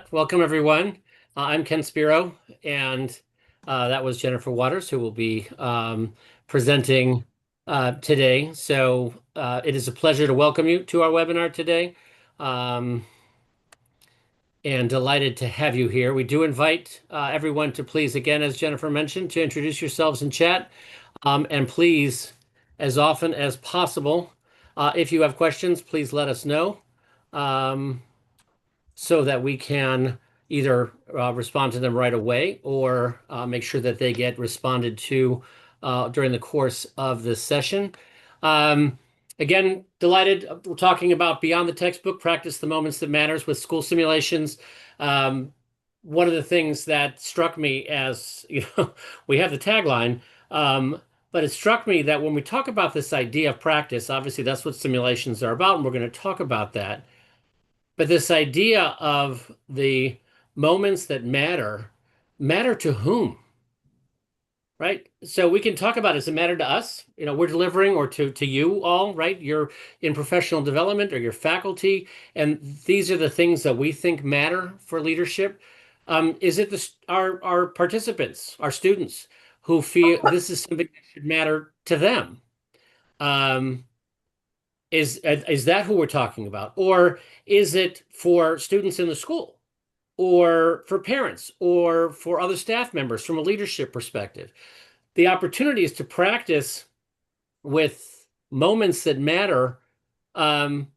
Welcome, everyone. I'm Ken Spiro, and that was Jennifer Watters, who will be presenting today. So it is a pleasure to welcome you to our webinar today, um, and delighted to have you here. We do invite everyone to please, again, as Jennifer mentioned, to introduce yourselves in chat, and please, as often as possible, if you have questions, please let us know. So that we can either respond to them right away or make sure that they get responded to during the course of this session. Um, Again, delighted. We're talking about beyond the textbook, practice the moments that matters with school simulations. Um, One of the things that struck me as, we have the tagline, but it struck me that when we talk about this idea of practice, obviously that's what simulations are about, and we're going to talk about that. But this idea of the moments that matter to whom, right? So we can talk about, does it matter to us? We're delivering, or to you all, right? You're in professional development or your faculty, and these are the things that we think matter for leadership. Is it our participants, our students, who feel this is something that should matter to them? Um, is that who we're talking about? Or is it for students in the school, or for parents, or for other staff members from a leadership perspective? The opportunity is to practice with moments that matter um,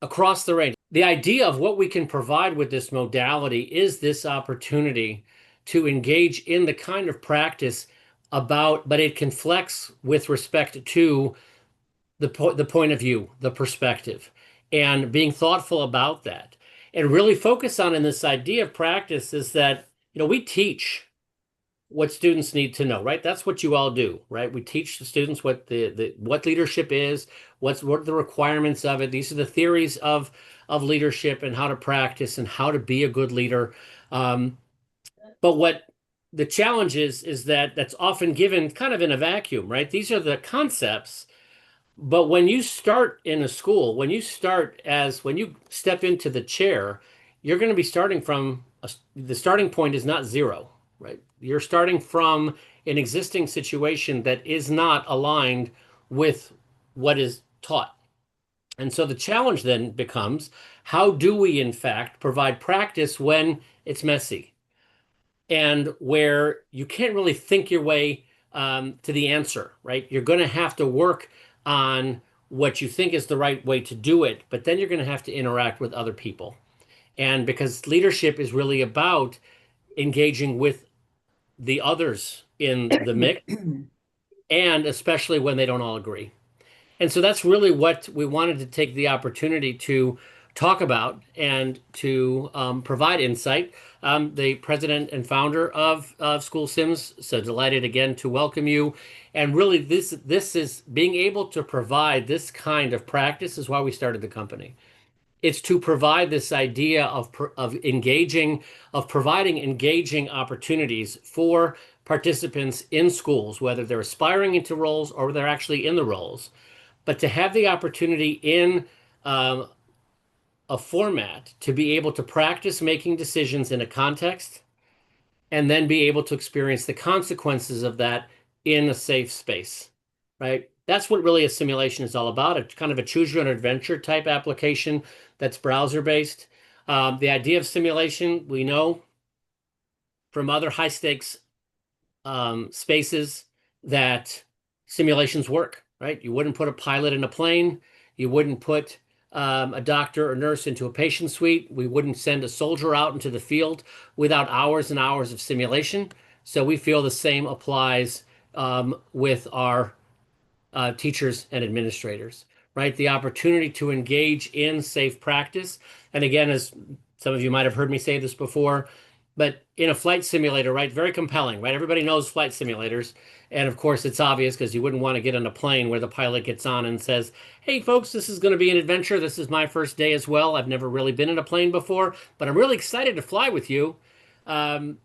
across the range. The idea of what we can provide with this modality is this opportunity to engage in the kind of practice but it can flex with respect to the point of view, the perspective, and being thoughtful about that. And really focus on in this idea of practice is that, we teach what students need to know, right? That's what you all do, right? We teach the students what what leadership is, what are the requirements of it. These are the theories of leadership and how to practice and how to be a good leader. But what the challenge is that that's often given kind of in a vacuum, right? These are the concepts, but when you start in a school, when you step into the chair, you're going to be starting from the starting point is not zero, right? You're starting from an existing situation that is not aligned with what is taught. And so the challenge then becomes, how do we, in fact, provide practice when it's messy and where you can't really think your way to the answer, right? You're going to have to work on what you think is the right way to do it, but then you're going to have to interact with other people. And because leadership is really about engaging with the others in the mix, and especially when they don't all agree. And so that's really what we wanted to take the opportunity to talk about and to provide insight. The president and founder of School Sims, so delighted again to welcome you. And really, this is being able to provide this kind of practice is why we started the company. It's to provide this idea of engaging, of providing engaging opportunities for participants in schools, whether they're aspiring into roles or they're actually in the roles, but to have the opportunity in a format to be able to practice making decisions in a context and then be able to experience the consequences of that in a safe space, right? That's what really a simulation is all about. It's kind of a choose your own adventure type application that's browser based. The idea of simulation, we know from other high stakes spaces that simulations work, right? You wouldn't put a pilot in a plane. You wouldn't put a doctor or nurse into a patient suite. We wouldn't send a soldier out into the field without hours and hours of simulation. So we feel the same applies with our teachers and administrators, right? The opportunity to engage in safe practice. And again, as some of you might have heard me say this before, but in a flight simulator, right? Very compelling, right? Everybody knows flight simulators. And of course, it's obvious because you wouldn't want to get on a plane where the pilot gets on and says, "Hey, folks, this is going to be an adventure. This is my first day as well. I've never really been in a plane before, but I'm really excited to fly with you." Um,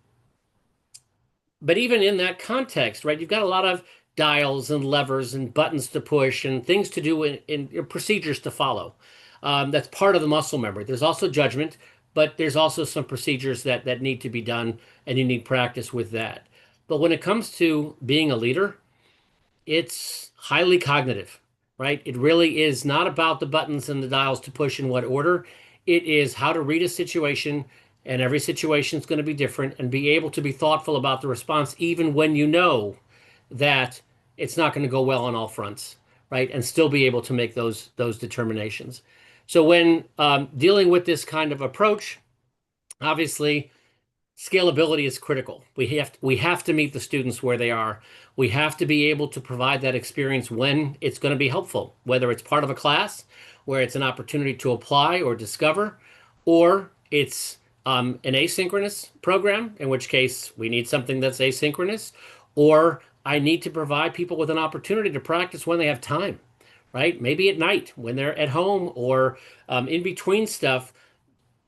but even in that context, right, you've got a lot of dials and levers and buttons to push and things to do in procedures to follow. That's part of the muscle memory. There's also judgment, but there's also some procedures that need to be done, and you need practice with that. But when it comes to being a leader, it's highly cognitive, right? It really is not about the buttons and the dials to push in what order. It is how to read a situation, and every situation is going to be different, and be able to be thoughtful about the response, even when you know that it's not going to go well on all fronts, right? And still be able to make those determinations. So when dealing with this kind of approach, obviously scalability is critical. We have to meet the students where they are. We have to be able to provide that experience when it's going to be helpful, whether it's part of a class where it's an opportunity to apply or discover, or it's an asynchronous program, in which case we need something that's asynchronous, or I need to provide people with an opportunity to practice when they have time, right? Maybe at night when they're at home, or in between stuff.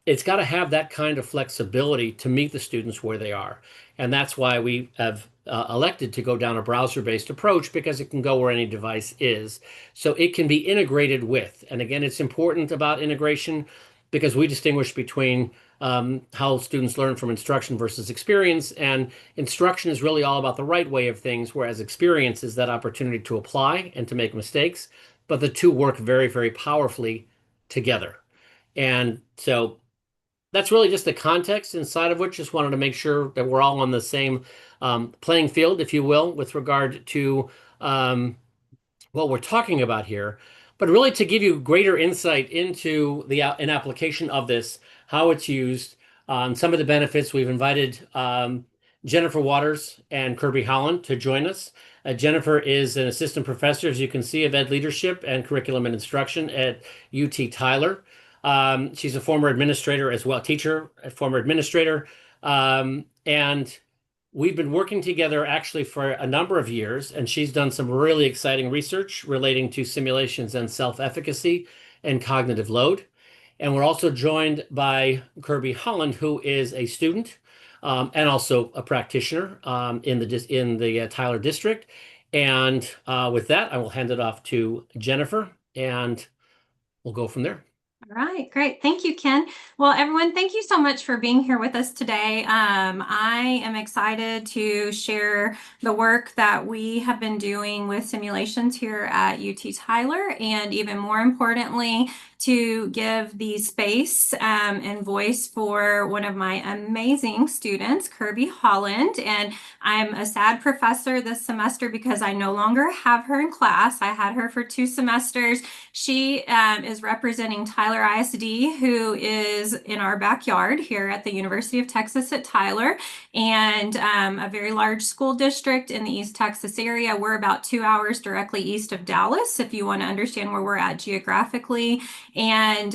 It's got to have that kind of flexibility to meet the students where they are. And that's why we have elected to go down a browser-based approach, because it can go where any device is. So it can be integrated with. And again, it's important about integration because we distinguish between how students learn from instruction versus experience. And instruction is really all about the right way of things, whereas experience is that opportunity to apply and to make mistakes. But the two work very, very powerfully together. And so that's really just the context inside of which just wanted to make sure that we're all on the same playing field, if you will, with regard to what we're talking about here, but really to give you greater insight into an application of this, how it's used, some of the benefits. We've invited Jennifer Watters and Kirby Holland to join us. Jennifer is an assistant professor, as you can see, of ed leadership and curriculum and instruction at UT Tyler. She's a former administrator as well, teacher, a former administrator. And we've been working together actually for a number of years, and she's done some really exciting research relating to simulations and self-efficacy and cognitive load. And we're also joined by Kirby Holland, who is a student and also a practitioner in the Tyler district. And with that, I will hand it off to Jennifer, and we'll go from there. All right, great. Thank you, Ken. Well, everyone, thank you so much for being here with us today. I am excited to share the work that we have been doing with simulations here at UT Tyler, and even more importantly, to give the space and voice for one of my amazing students, Kirby Holland. And I'm a sad professor this semester because I no longer have her in class. I had her for 2 semesters. She is representing Tyler ISD, who is in our backyard here at the University of Texas at Tyler, and a very large school district in the East Texas area. We're about 2 hours directly east of Dallas, if you want to understand where we're at geographically. And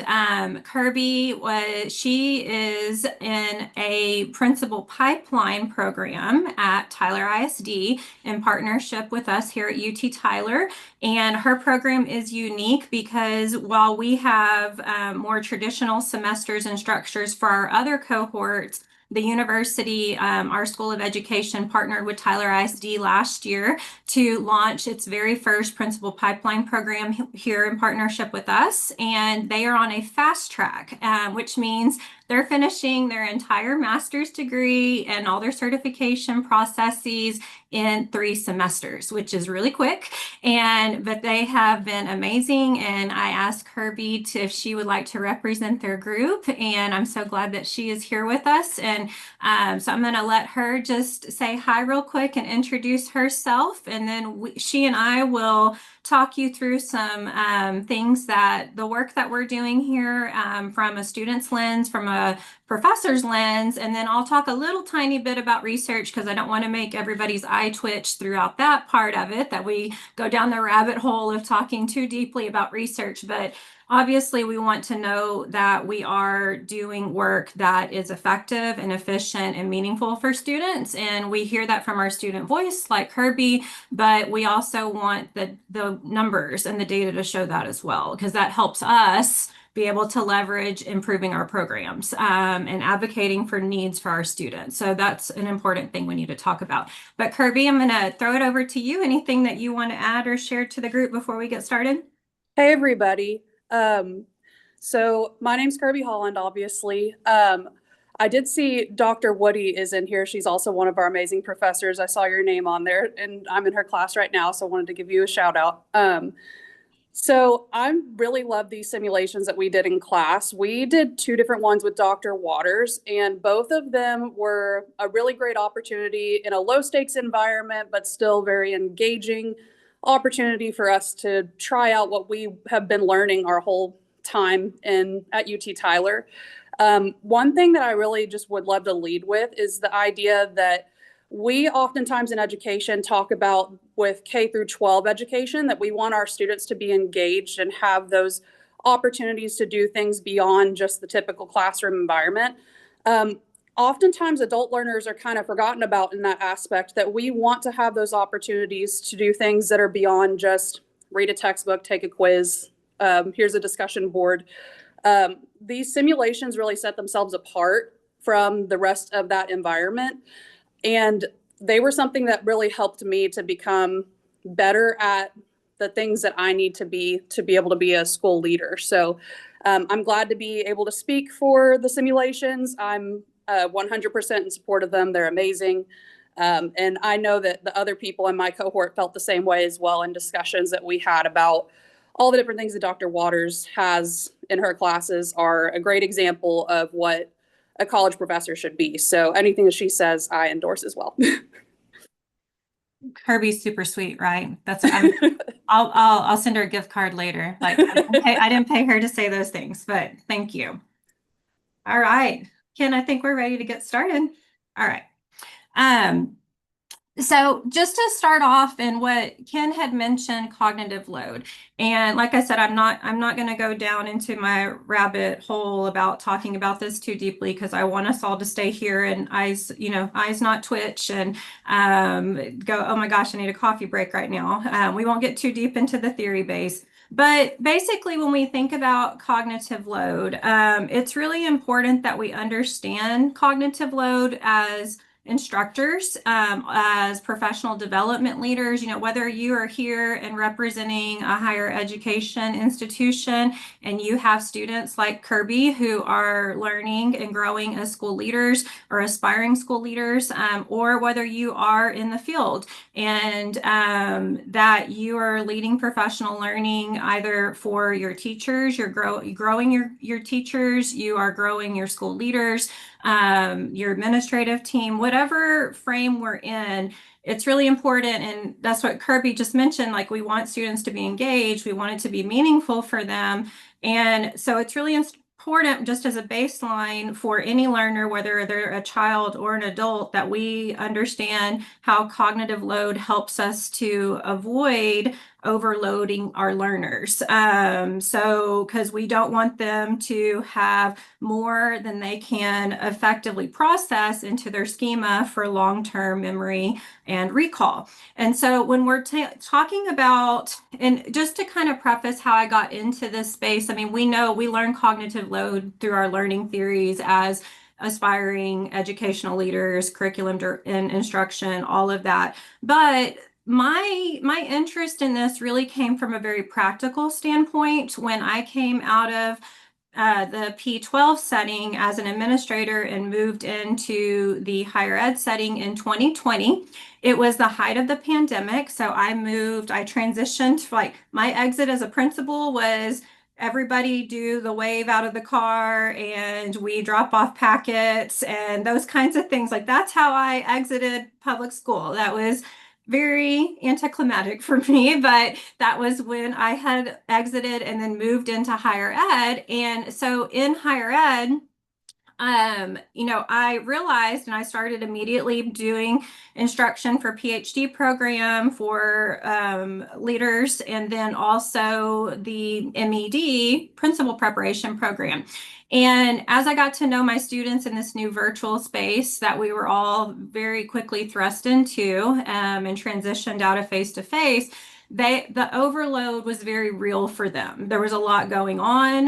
Kirby she is in a principal pipeline program at Tyler ISD in partnership with us here at UT Tyler. And her program is unique because while we have more traditional semesters and structures for our other cohorts, the university, our School of Education, partnered with Tyler ISD last year to launch its very first principal pipeline program here in partnership with us. And they are on a fast track, which means they're finishing their entire master's degree and all their certification processes in 3 semesters, which is really quick. But they have been amazing. And I asked Kirby if she would like to represent their group. And I'm so glad that she is here with us. And so I'm going to let her just say hi real quick and introduce herself. And then she and I will talk you through some things the work that we're doing here from a student's lens, from a professor's lens, and then I'll talk a little tiny bit about research because I don't want to make everybody's eye twitch throughout that part of it, that we go down the rabbit hole of talking too deeply about research. But obviously, we want to know that we are doing work that is effective and efficient and meaningful for students. And we hear that from our student voice, like Kirby, but we also want the numbers and the data to show that as well, because that helps us be able to leverage improving our programs and advocating for needs for our students. So that's an important thing we need to talk about. But Kirby, I'm going to throw it over to you. Anything that you want to add or share to the group before we get started? Hey, everybody. So my name's Kirby Holland, obviously. I did see Dr. Woody is in here. She's also one of our amazing professors. I saw your name on there, and I'm in her class right now, so I wanted to give you a shout out. So I really love these simulations that we did in class. We did two different ones with Dr. Watters, and both of them were a really great opportunity in a low stakes environment, but still very engaging opportunity for us to try out what we have been learning our whole time at UT Tyler. One thing that I really just would love to lead with is the idea that we oftentimes in education talk about with K through 12 education that we want our students to be engaged and have those opportunities to do things beyond just the typical classroom environment. Oftentimes adult learners are kind of forgotten about in that aspect, that we want to have those opportunities to do things that are beyond just read a textbook, take a quiz, here's a discussion board. These simulations really set themselves apart from the rest of that environment. And they were something that really helped me to become better at the things that I need to be able to be a school leader. So I'm glad to be able to speak for the simulations. I'm 100% in support of them. They're amazing. And I know that the other people in my cohort felt the same way as well in discussions that we had about all the different things that Dr. Watters has in her classes are a great example of what a college professor should be. So anything that she says, I endorse as well. Kirby's super sweet, right? I'll send her a gift card later. Like I didn't pay her to say those things, but thank you. All right, Ken, I think we're ready to get started. All right. So just to start off, and what Ken had mentioned, cognitive load. And like I said, I'm not going to go down into my rabbit hole about talking about this too deeply, because I want us all to stay here and eyes not twitch and go, oh my gosh, I need a coffee break right now. We won't get too deep into the theory base. But basically, when we think about cognitive load, it's really important that we understand cognitive load as instructors, as professional development leaders. Whether you are here and representing a higher education institution and you have students like Kirby who are learning and growing as school leaders or aspiring school leaders, or whether you are in the field and that you are leading professional learning either for your teachers, you're growing your teachers, you are growing your school leaders, your administrative team, whatever frame we're in, it's really important. And that's what Kirby just mentioned. Like, we want students to be engaged. We want it to be meaningful for them. And so it's really important, just as a baseline for any learner, whether they're a child or an adult, that we understand how cognitive load helps us to avoid overloading our learners. Because we don't want them to have more than they can effectively process into their schema for long-term memory and recall. And so when we're talking about, and just to kind of preface how I got into this space, I mean, we know we learn cognitive load through our learning theories as aspiring educational leaders, curriculum and instruction, all of that. But my interest in this really came from a very practical standpoint when I came out of the P12 setting as an administrator and moved into the higher ed setting in 2020. It was the height of the pandemic. So I transitioned, like my exit as a principal was everybody do the wave out of the car and we drop off packets and those kinds of things. Like, that's how I exited public school. That was very anticlimactic for me, but that was when I had exited and then moved into higher ed. And so in higher ed, I realized, and I started immediately doing instruction for PhD program for leaders, and then also the MED principal preparation program. And as I got to know my students in this new virtual space that we were all very quickly thrust into and transitioned out of face-to-face, the overload was very real for them. There was a lot going on,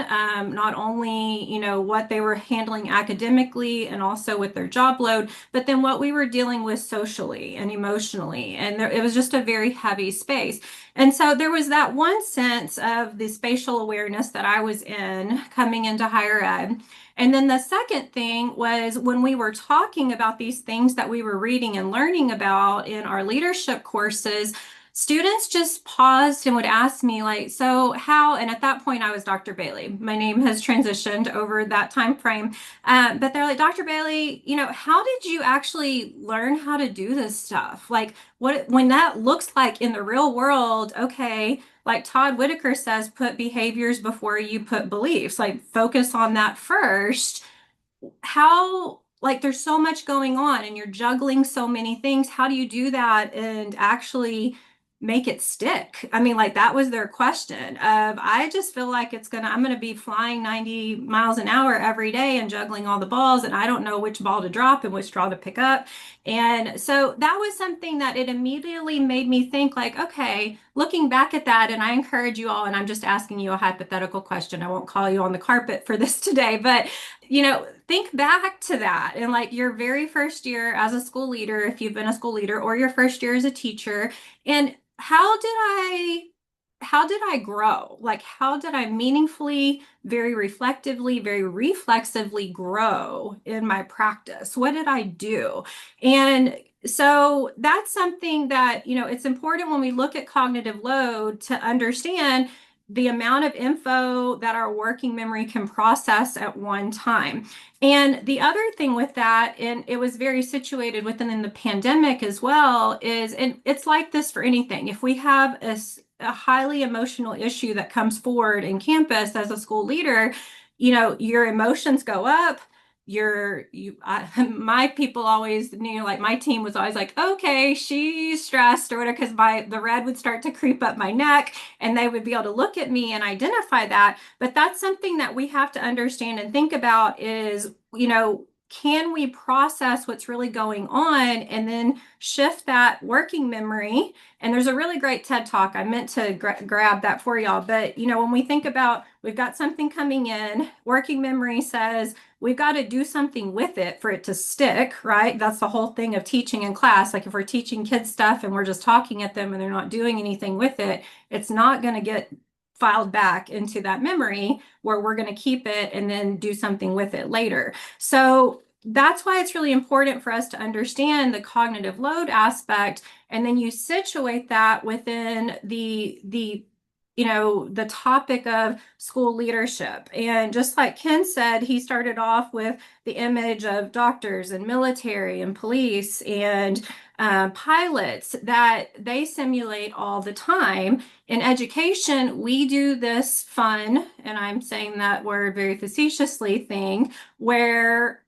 not only, what they were handling academically and also with their job load, but then what we were dealing with socially and emotionally. And it was just a very heavy space. And so there was that one sense of the spatial awareness that I was in coming into higher ed. And then the second thing was when we were talking about these things that we were reading and learning about in our leadership courses, students just paused and would ask me, like, so how, and at that point I was Dr. Bailey. My name has transitioned over that time frame. But they're like, Dr. Bailey, how did you actually learn how to do this stuff? Like, when that looks like in the real world, okay, like Todd Whitaker says, put behaviors before you put beliefs, like focus on that first. How, like, there's so much going on and you're juggling so many things. How do you do that and actually make it stick? I mean, like, that was their question of, I just feel like I'm going to be flying 90 miles an hour every day and juggling all the balls, and I don't know which ball to drop and which straw to pick up. And so that was something that it immediately made me think, like, okay, looking back at that, and I encourage you all, and I'm just asking you a hypothetical question. I won't call you on the carpet for this today, but think back to that and like your very first year as a school leader, if you've been a school leader, or your first year as a teacher, and how did I grow? Like, how did I meaningfully, very reflectively, very reflexively grow in my practice? What did I do? And so that's something that, it's important when we look at cognitive load to understand the amount of info that our working memory can process at one time. And the other thing with that, and it was very situated within the pandemic as well, is, and it's like this for anything, if we have a highly emotional issue that comes forward in campus as a school leader, your emotions go up. My people always knew, like, my team was always like, okay, she's stressed or whatever, because the red would start to creep up my neck, and they would be able to look at me and identify that. But that's something that we have to understand and think about is, can we process what's really going on and then shift that working memory? And there's a really great TED Talk. I meant to grab that for y'all. But, when we think about, we've got something coming in, working memory says we've got to do something with it for it to stick, right? That's the whole thing of teaching in class. Like, if we're teaching kids stuff and we're just talking at them and they're not doing anything with it, it's not going to get filed back into that memory where we're going to keep it and then do something with it later. So that's why it's really important for us to understand the cognitive load aspect, and then you situate that within the topic of school leadership. And just like Ken said, he started off with the image of doctors and military and police and pilots that they simulate all the time. In education, we do this fun, and I'm saying that word very facetiously, thing where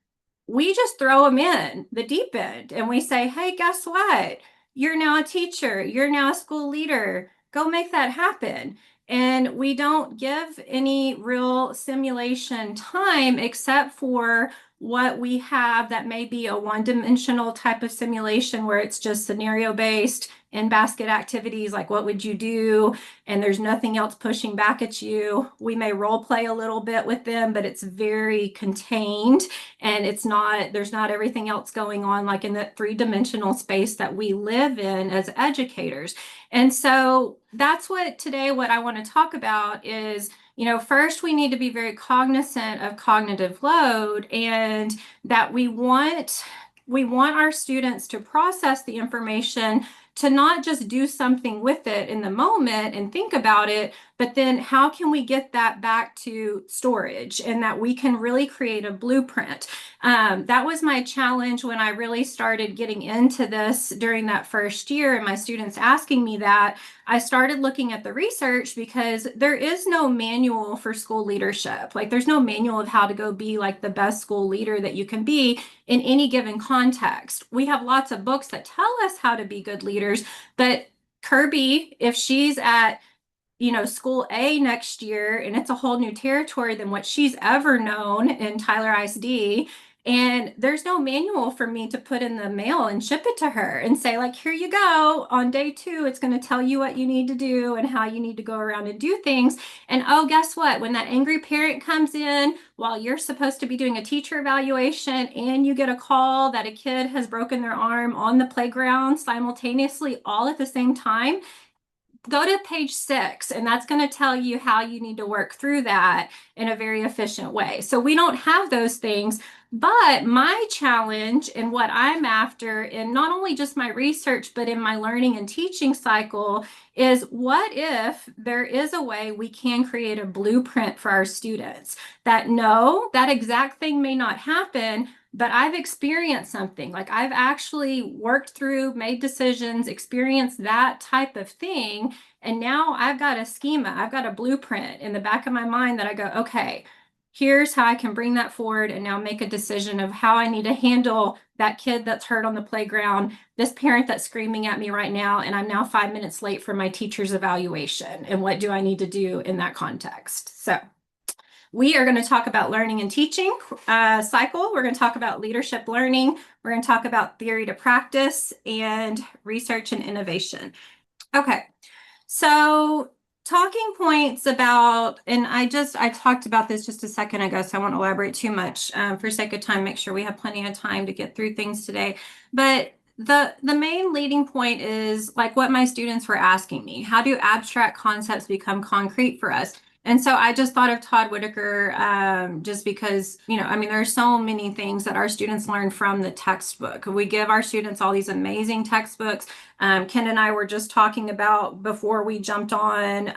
we just throw them in the deep end and we say, hey, guess what? You're now a teacher. You're now a school leader. Go make that happen. And we don't give any real simulation time except for what we have that may be a one-dimensional type of simulation where it's just scenario-based in-basket activities, like what would you do? And there's nothing else pushing back at you. We may role play a little bit with them, but it's very contained, and there's not everything else going on like in that three-dimensional space that we live in as educators. And so that's what I want to talk about is, first we need to be very cognizant of cognitive load, and that we want our students to process the information, to not just do something with it in the moment and think about it, but then how can we get that back to storage and that we can really create a blueprint? That was my challenge when I really started getting into this during that first year, and my students asking me that. I started looking at the research because there is no manual for school leadership. Like, there's no manual of how to go be like the best school leader that you can be in any given context. We have lots of books that tell us how to be good leaders, but Kirby, if she's at school A next year and it's a whole new territory than what she's ever known in Tyler ISD, And there's no manual for me to put in the mail and ship it to her and say, like, here you go. On day 2, it's going to tell you what you need to do and how you need to go around and do things. And oh, guess what? When that angry parent comes in while you're supposed to be doing a teacher evaluation and you get a call that a kid has broken their arm on the playground simultaneously, all at the same time, go to page 6, and that's going to tell you how you need to work through that in a very efficient way. So we don't have those things, but my challenge and what I'm after in not only just my research, but in my learning and teaching cycle is, what if there is a way we can create a blueprint for our students that no, that exact thing may not happen, but I've experienced something, like I've actually worked through, made decisions, experienced that type of thing. And now I've got a schema, I've got a blueprint in the back of my mind that I go, okay, here's how I can bring that forward and now make a decision of how I need to handle that kid that's hurt on the playground, this parent that's screaming at me right now, and I'm now 5 minutes late for my teacher's evaluation. And what do I need to do in that context? So we are going to talk about learning and teaching cycle. We're going to talk about leadership learning. We're going to talk about theory to practice and research and innovation. Okay, so talking points about, and I talked about this just a second ago, so I won't elaborate too much for sake of time, make sure we have plenty of time to get through things today. But the main leading point is like what my students were asking me: how do abstract concepts become concrete for us? And so I just thought of Todd Whitaker, just because, I mean, there are so many things that our students learn from the textbook. We give our students all these amazing textbooks. Ken and I were just talking about, before we jumped on,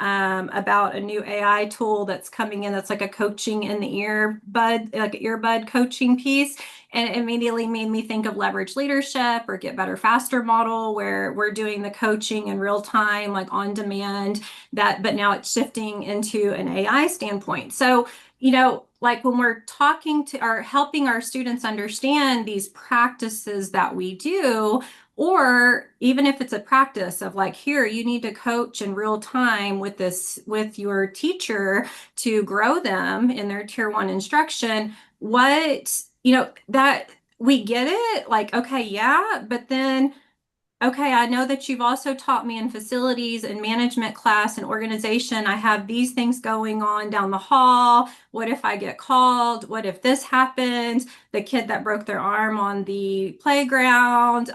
about a new AI tool that's coming in that's like a coaching in the earbud, like an earbud coaching piece. And it immediately made me think of Leverage Leadership or Get Better Faster model, where we're doing the coaching in real time, like on demand, but now it's shifting into an AI standpoint. So, like when we're talking to or helping our students understand these practices that we do, or even if it's a practice of like, here, you need to coach in real time with your teacher to grow them in their tier 1 instruction, that we get it, like, okay, yeah, but then, okay, I know that you've also taught me in facilities and management class and organization, I have these things going on down the hall. What if I get called? What if this happens? The kid that broke their arm on the playground,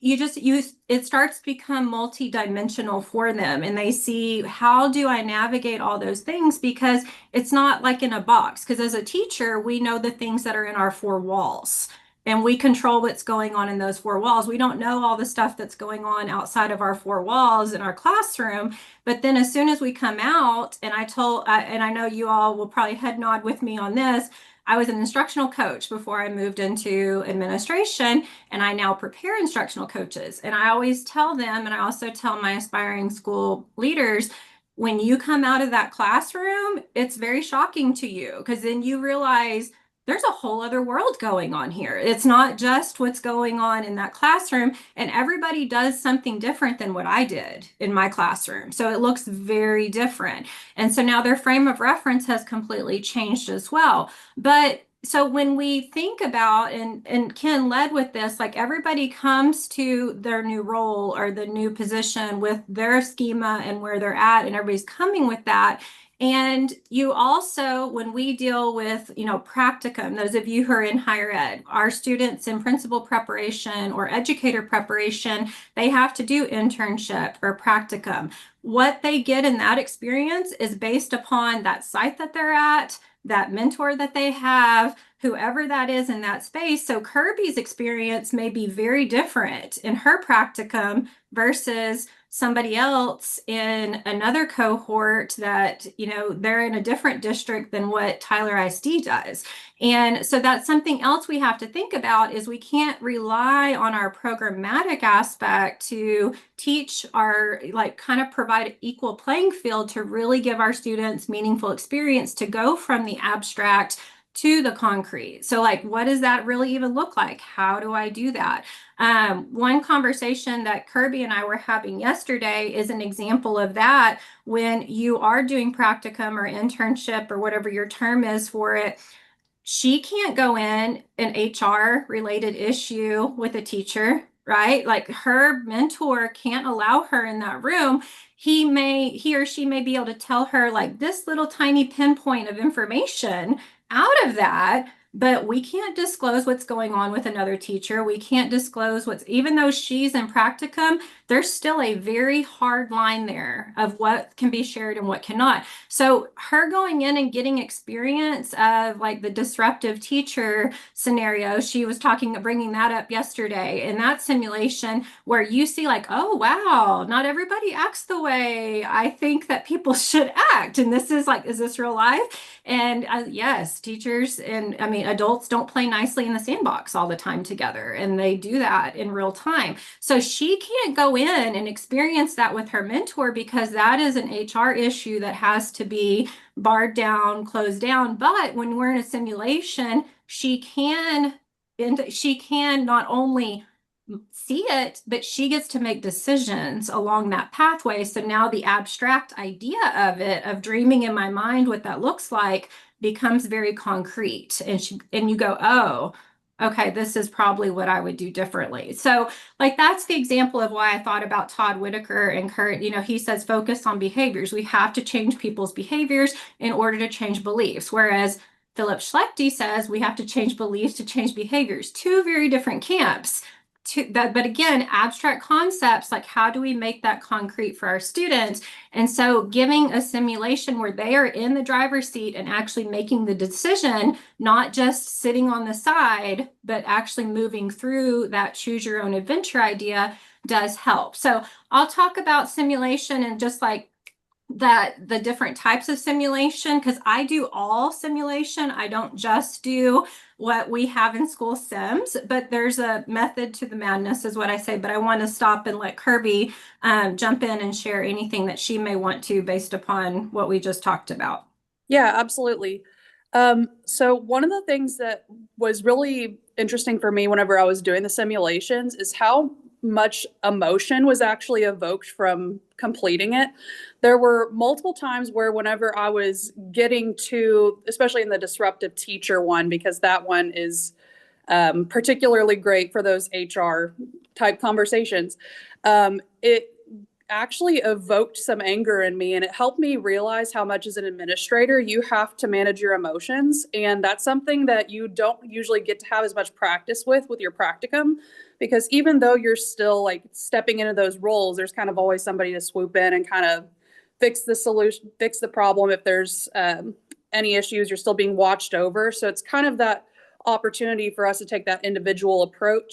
it starts to become multi-dimensional for them, and they see, how do I navigate all those things? Because it's not like in a box, because as a teacher, we know the things that are in our 4 walls. And we control what's going on in those 4 walls. We don't know all the stuff that's going on outside of our 4 walls in our classroom. But then as soon as we come out, and I know you all will probably head nod with me on this, I was an instructional coach before I moved into administration, and I now prepare instructional coaches. And I always tell them, and I also tell my aspiring school leaders, when you come out of that classroom, it's very shocking to you, because then you realize there's a whole other world going on here. It's not just what's going on in that classroom, and everybody does something different than what I did in my classroom. So it looks very different. And so now their frame of reference has completely changed as well. But so when we think about, and Ken led with this, like everybody comes to their new role or the new position with their schema and where they're at, and everybody's coming with that. And you also, when we deal with, practicum, those of you who are in higher ed, our students in principal preparation or educator preparation, they have to do internship or practicum. What they get in that experience is based upon that site that they're at, that mentor that they have, whoever that is in that space. So Kirby's experience may be very different in her practicum versus somebody else in another cohort that, they're in a different district than what Tyler ISD does. And so that's something else we have to think about, is we can't rely on our programmatic aspect to teach our, kind of provide equal playing field to really give our students meaningful experience to go from the abstract to the concrete. So what does that really even look like? How do I do that? One conversation that Kirby and I were having yesterday is an example of that. When you are doing practicum or internship or whatever your term is for it, She can't go in an HR related issue with a teacher, right? Like her mentor can't allow her in that room. He or she may be able to tell her like this little tiny pinpoint of information out of that, but we can't disclose what's going on with another teacher. We can't disclose even though she's in practicum, there's still a very hard line there of what can be shared and what cannot. So her going in and getting experience of like the disruptive teacher scenario, she was bringing that up yesterday in that simulation where you see like, oh, wow, not everybody acts the way I think that people should act. And this is like, is this real life? And yes, teachers and I mean, adults don't play nicely in the sandbox all the time together, and they do that in real time. So she can't go in and experience that with her mentor because that is an HR issue that has to be barred down, closed down. But when we're in a simulation, she can not only see it, but she gets to make decisions along that pathway. So now the abstract idea of it, of dreaming in my mind what that looks like, becomes very concrete. And you go, oh, okay, this is probably what I would do differently. So like that's the example of why I thought about Todd Whitaker and Kurt. You know, he says focus on behaviors. We have to change people's behaviors in order to change beliefs. Whereas Philip Schlechte says we have to change beliefs to change behaviors. Two very different camps. But again, abstract concepts, like how do we make that concrete for our students? And so giving a simulation where they are in the driver's seat and actually making the decision, not just sitting on the side, but actually moving through that choose your own adventure idea does help. So I'll talk about simulation and just like the different types of simulation, because I do all simulation. I don't just do what we have in school sims, but there's a method to the madness is what I say. But I want to stop and let Kirby jump in and share anything that she may want to based upon what we just talked about. Yeah, absolutely. So one of the things that was really interesting for me whenever I was doing the simulations is how much emotion was actually evoked from completing it. There were multiple times where whenever I was getting to, especially in the disruptive teacher one, because that one is particularly great for those HR type conversations, it actually evoked some anger in me, and it helped me realize how much as an administrator you have to manage your emotions, and that's something that you don't usually get to have as much practice with your practicum, because even though you're still like stepping into those roles, there's kind of always somebody to swoop in and kind of fix the problem. If there's any issues, you're still being watched over. So it's kind of that opportunity for us to take that individual approach.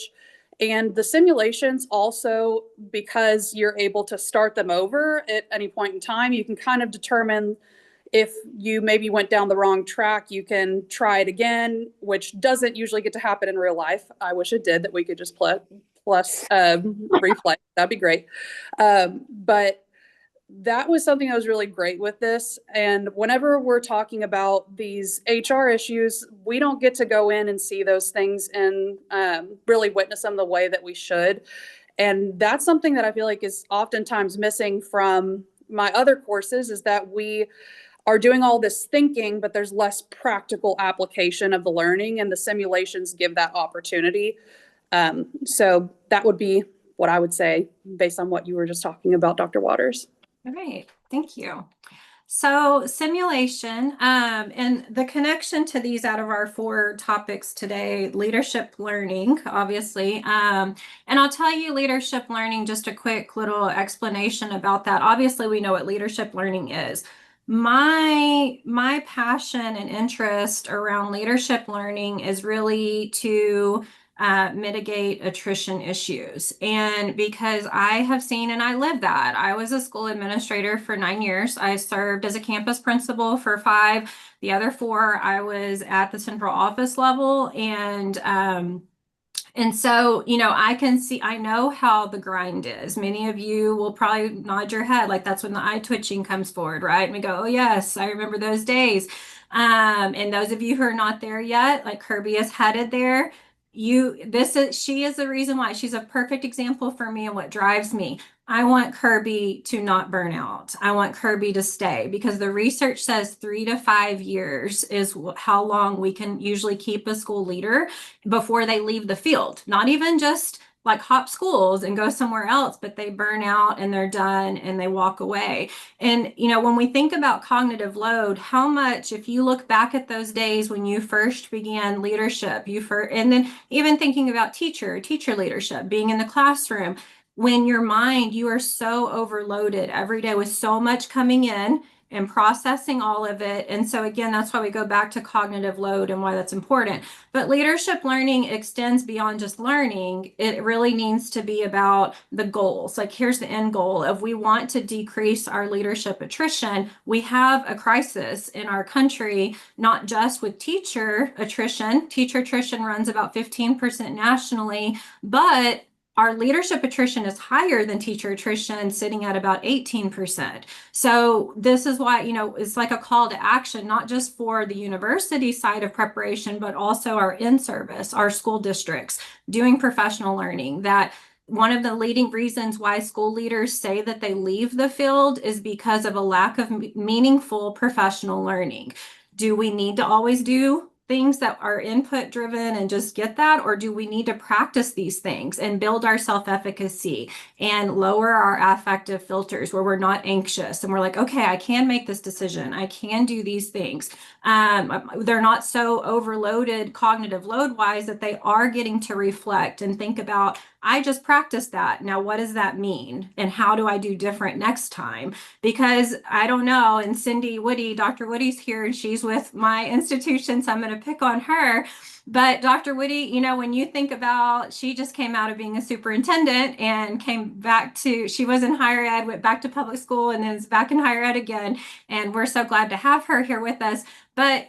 And the simulations also, because you're able to start them over at any point in time, you can kind of determine if you maybe went down the wrong track, you can try it again, which doesn't usually get to happen in real life. I wish it did, that we could just plus replay. That'd be great. But that was something that was really great with this. And whenever we're talking about these HR issues, we don't get to go in and see those things and really witness them the way that we should. And that's something that I feel like is oftentimes missing from my other courses, is that we are doing all this thinking, but there's less practical application of the learning, and the simulations give that opportunity. So that would be what I would say based on what you were just talking about, Dr. Watters. All right, thank you. So simulation, and the connection to these out of our 4 topics today, leadership learning, obviously. And I'll tell you leadership learning, just a quick little explanation about that. Obviously, we know what leadership learning is. My passion and interest around leadership learning is really to mitigate attrition issues. And because I have seen and I live that. I was a school administrator for 9 years. I served as a campus principal for 5. The other 4, I was at the central office level. And so, you know, I know how the grind is. Many of you will probably nod your head, like that's when the eye twitching comes forward, right? And we go, oh yes, I remember those days. And those of you who are not there yet, like Kirby is headed there, she is the reason why. She's a perfect example for me and what drives me. I want Kirby to not burn out. I want Kirby to stay because the research says 3 to 5 years is how long we can usually keep a school leader before they leave the field. Not even just like hop schools and go somewhere else, but they burn out and they're done and they walk away. And, when we think about cognitive load, how much, if you look back at those days when you first began leadership, and then even thinking about teacher leadership, being in the classroom, when your mind, you are so overloaded every day with so much coming in and processing all of it. And so again, that's why we go back to cognitive load and why that's important. But leadership learning extends beyond just learning. It really needs to be about the goals. Like here's the end goal. If we want to decrease our leadership attrition, we have a crisis in our country, not just with teacher attrition. Teacher attrition runs about 15% nationally, but our leadership attrition is higher than teacher attrition, sitting at about 18%. So this is why, it's like a call to action, not just for the university side of preparation, but also our in-service, our school districts doing professional learning. That one of the leading reasons why school leaders say that they leave the field is because of a lack of meaningful professional learning. Do we need to always do things that are input driven and just get that? Or do we need to practice these things and build our self-efficacy and lower our affective filters where we're not anxious and we're like, okay, I can make this decision. I can do these things. They're not so overloaded cognitive load wise that they are getting to reflect and think about, I just practiced that. Now, what does that mean? And how do I do different next time? Because I don't know. And Cindy Woody, Dr. Woody's here and she's with my institution. So I'm going to pick on her. But Dr. Woody, when you think about, she just came out of being a superintendent and came back she was in higher ed, went back to public school and then is back in higher ed again. And we're so glad to have her here with us. But,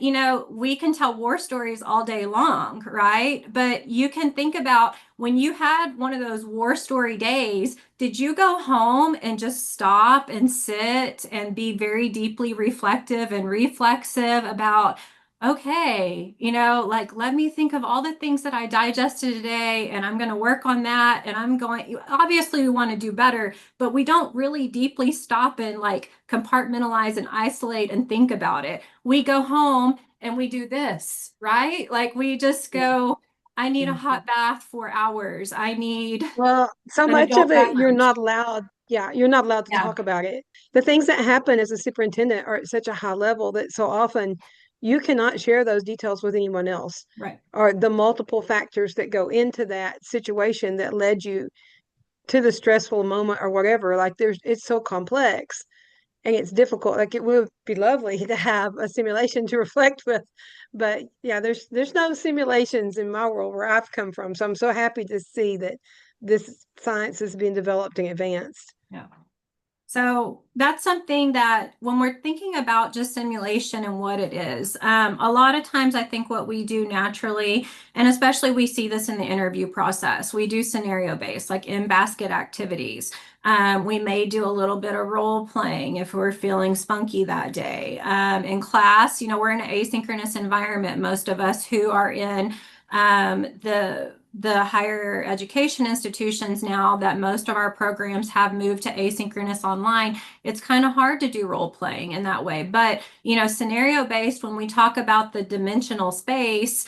we can tell war stories all day long, right? But you can think about when you had one of those war story days, did you go home and just stop and sit and be very deeply reflective and reflexive about, okay, let me think of all the things that I digested today and I'm going to work on that. And obviously we want to do better, but we don't really deeply stop and compartmentalize and isolate and think about it. We go home and we do this, right? We just go, I need a hot bath for hours. I need Well, so an much of adult it, you're beverage. not allowed. Yeah, you're not allowed to Yeah. talk about it. The things that happen as a superintendent are at such a high level that so often you cannot share those details with anyone else. Right. Or the multiple factors that go into that situation that led you to the stressful moment or whatever. It's so complex and it's difficult. It would be lovely to have a simulation to reflect with, but yeah, there's no simulations in my world where I've come from. So I'm so happy to see that this science is being developed and advanced. Yeah. So that's something that when we're thinking about just simulation and what it is, a lot of times I think what we do naturally, and especially we see this in the interview process, we do scenario-based, like in basket activities. We may do a little bit of role playing if we're feeling spunky that day. In class, we're in an asynchronous environment. Most of us who are in the higher education institutions now that most of our programs have moved to asynchronous online, it's kind of hard to do role playing in that way. But, scenario based, when we talk about the dimensional space,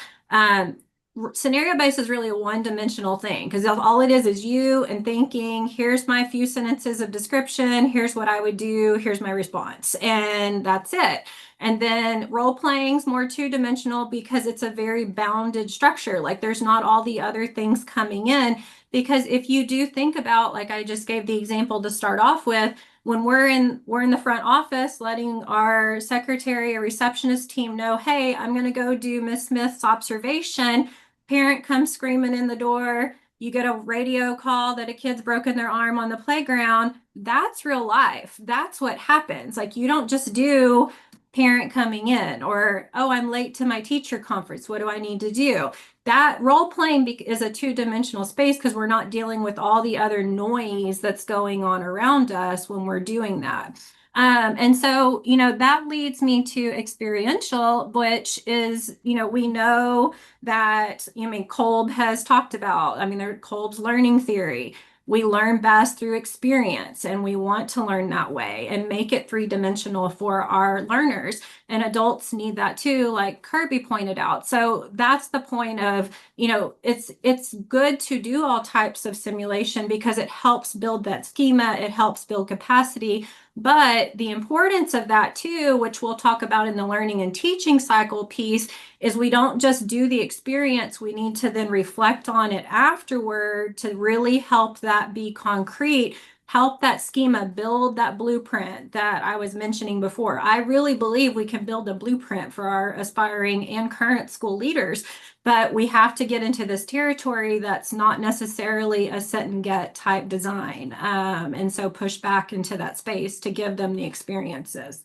scenario based is really a one-dimensional thing because all it is you and thinking, here's my few sentences of description, here's what I would do, here's my response, and that's it. And then role playing is more two-dimensional because it's a very bounded structure. There's not all the other things coming in. Because if you do think about, I just gave the example to start off with, when we're in the front office letting our secretary or receptionist team know, hey, I'm going to go do Miss Smith's observation. Parent comes screaming in the door. You get a radio call that a kid's broken their arm on the playground. That's real life. That's what happens. You don't just do parent coming in or, oh, I'm late to my teacher conference. What do I need to do? That role playing is a two-dimensional space because we're not dealing with all the other noise that's going on around us when we're doing that. And so, that leads me to experiential, which is, we know that, Kolb has talked about, Kolb's learning theory. We learn best through experience, and we want to learn that way and make it three-dimensional for our learners. And adults need that too, like Kirby pointed out. So that's the point of, it's good to do all types of simulation because it helps build that schema, it helps build capacity. But the importance of that too, which we'll talk about in the learning and teaching cycle piece, is we don't just do the experience, we need to then reflect on it afterward to really help that be concrete, help that schema build that blueprint that I was mentioning before. I really believe we can build a blueprint for our aspiring and current school leaders, but we have to get into this territory that's not necessarily a set and get type design. And so push back into that space to give them the experiences.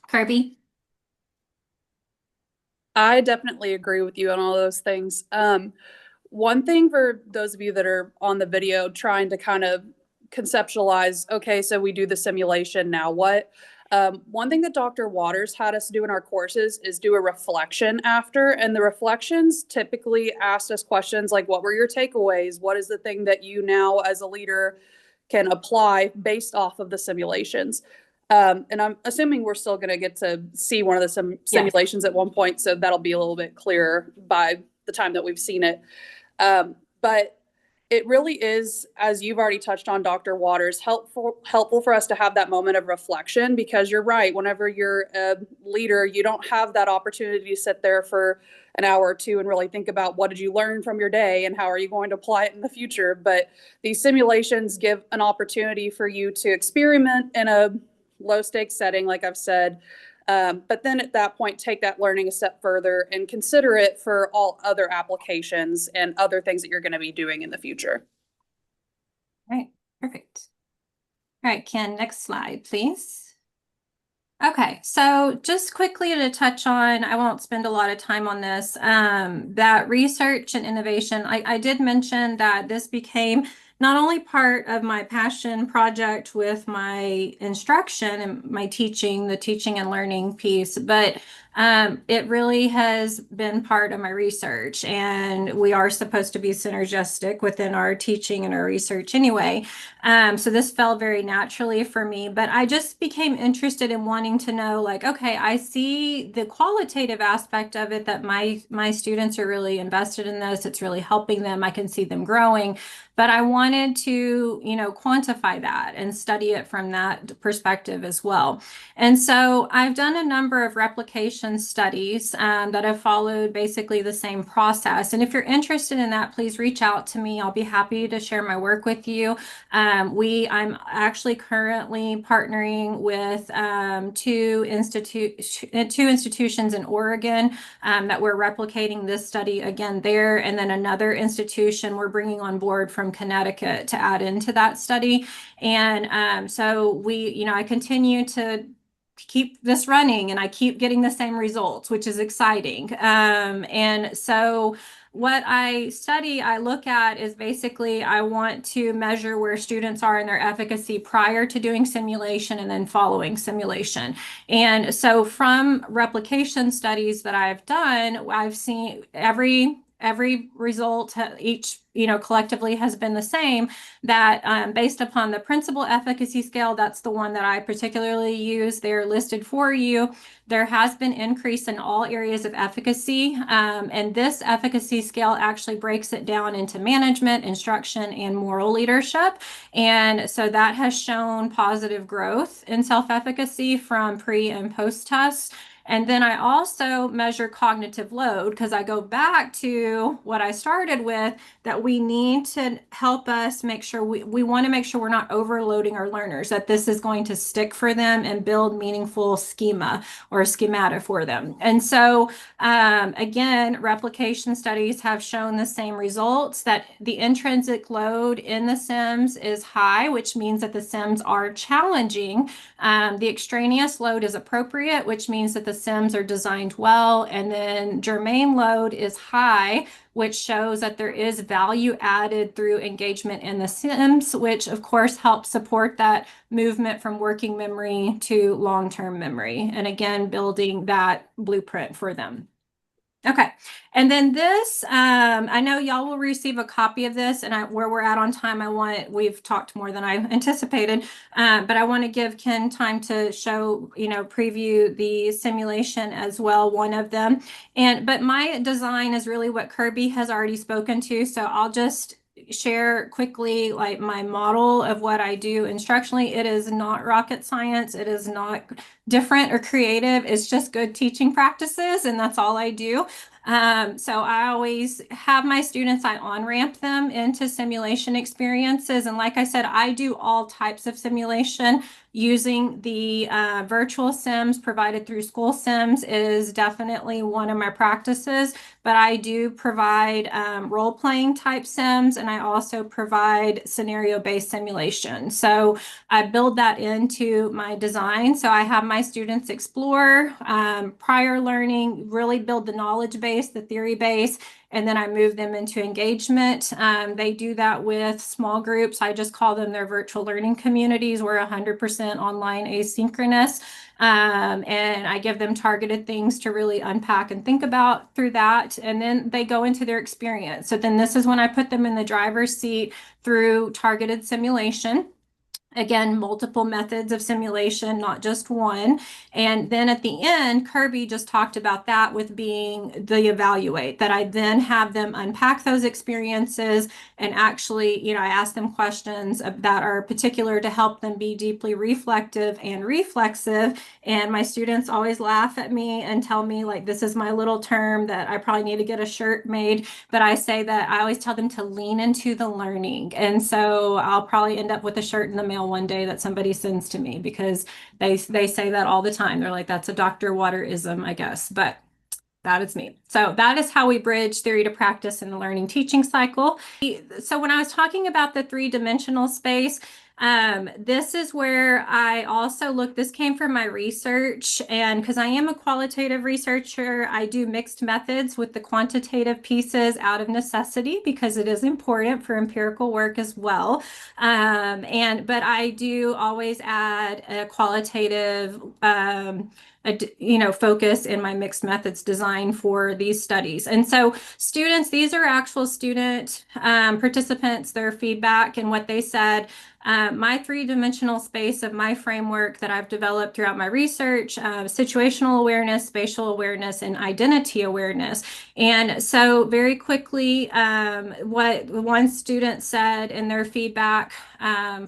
Kirby? I definitely agree with you on all those things. One thing for those of you that are on the video trying to kind of conceptualize, okay, so we do the simulation, now what? One thing that Dr. Watters had us do in our courses is do a reflection after, and the reflections typically asked us questions like, what were your takeaways? What is the thing that you now as a leader can apply based off of the simulations? And I'm assuming we're still going to get to see one of the simulations at one point, so that'll be a little bit clearer by the time that we've seen it. But it really is, as you've already touched on, Dr. Watters, helpful for us to have that moment of reflection, because you're right. Whenever you're a leader, you don't have that opportunity to sit there for an hour or two and really think about what did you learn from your day and how are you going to apply it in the future. But these simulations give an opportunity for you to experiment in a low stakes setting, like I've said. But then at that point, take that learning a step further and consider it for all other applications and other things that you're going to be doing in the future. All right, perfect. All right, Ken, next slide, please. Okay, so just quickly to touch on, I won't spend a lot of time on this, that research and innovation. I did mention that this became not only part of my passion project with my instruction and my teaching, the teaching and learning piece, but it really has been part of my research, and we are supposed to be synergistic within our teaching and our research anyway. So this fell very naturally for me, but I just became interested in wanting to know, like, okay, I see the qualitative aspect of it, that my students are really invested in this. It's really helping them. I can see them growing, but I wanted to, quantify that and study it from that perspective as well. And so I've done a number of replication studies that have followed basically the same process. And if you're interested in that, please reach out to me. I'll be happy to share my work with you. I'm actually currently partnering with two institutions in Oregon that we're replicating this study again there, and then another institution we're bringing on board from Connecticut to add into that study. And so I continue to keep this running, and I keep getting the same results, which is exciting. And so what I look at is basically, I want to measure where students are in their efficacy prior to doing simulation and then following simulation. And so from replication studies that I've done, I've seen every result, each collectively has been the same, that based upon the principal efficacy scale, that's the one that I particularly use. They're listed for you. There has been increase in all areas of efficacy. And this efficacy scale actually breaks it down into management, instruction, and moral leadership. And so that has shown positive growth in self-efficacy from pre and post tests. And then I also measure cognitive load, because I go back to what I started with, that we need to help us make sure we want to make sure we're not overloading our learners, that this is going to stick for them and build meaningful schema or schemata for them. And so again, replication studies have shown the same results, that the intrinsic load in the sims is high, which means that the sims are challenging. The extraneous load is appropriate, which means that the sims are designed well, and then germane load is high, which shows that there is value added through engagement in the sims, which of course helps support that movement from working memory to long-term memory, and again building that blueprint for them. Okay. And then this, I know y'all will receive a copy of this, and where we're at on time, we've talked more than I anticipated, but I want to give Ken time to show, preview the simulation as well, one of them. But my design is really what Kirby has already spoken to. So I'll just share quickly like my model of what I do instructionally. It is not rocket science. It is not different or creative. It's just good teaching practices, and that's all I do. So I always have my students, I on-ramp them into simulation experiences. And like I said, I do all types of simulation. Using the virtual sims provided through School Sims is definitely one of my practices, but I do provide role-playing type sims, and I also provide scenario-based simulation. So I build that into my design. So I have my students explore prior learning, really build the knowledge base, the theory base, and then I move them into engagement. They do that with small groups. I just call them their virtual learning communities. We're 100% online asynchronous. And I give them targeted things to really unpack and think about through that. And then they go into their experience. So then this is when I put them in the driver's seat through targeted simulation. Again, multiple methods of simulation, not just one. And then at the end, Kirby just talked about that with being the evaluate, that I then have them unpack those experiences and actually, I ask them questions that are particular to help them be deeply reflective and reflexive. And my students always laugh at me and tell me, like, this is my little term that I probably need to get a shirt made. But I say that I always tell them to lean into the learning. And so I'll probably end up with a shirt in the mail one day that somebody sends to me, because they say that all the time. They're like, that's a Dr. Waterism, I guess, but that is me. So that is how we bridge theory to practice in the learning teaching cycle. So when I was talking about the three-dimensional space, this is where I also look, this came from my research, and because I am a qualitative researcher, I do mixed methods with the quantitative pieces out of necessity, because it is important for empirical work as well. But I do always add a qualitative focus in my mixed methods design for these studies. And so students, these are actual student participants, their feedback and what they said. My three-dimensional space of my framework that I've developed throughout my research, situational awareness, spatial awareness, and identity awareness. And so very quickly, what one student said in their feedback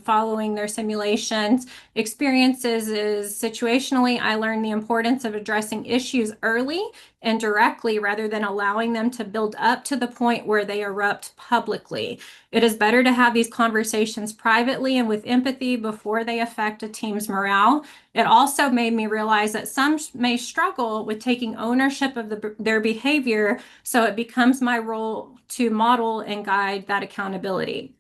following their simulations experiences is, situationally, I learned the importance of addressing issues early and directly rather than allowing them to build up to the point where they erupt publicly. It is better to have these conversations privately and with empathy before they affect a team's morale. It also made me realize that some may struggle with taking ownership of their behavior, so it becomes my role to model and guide that accountability.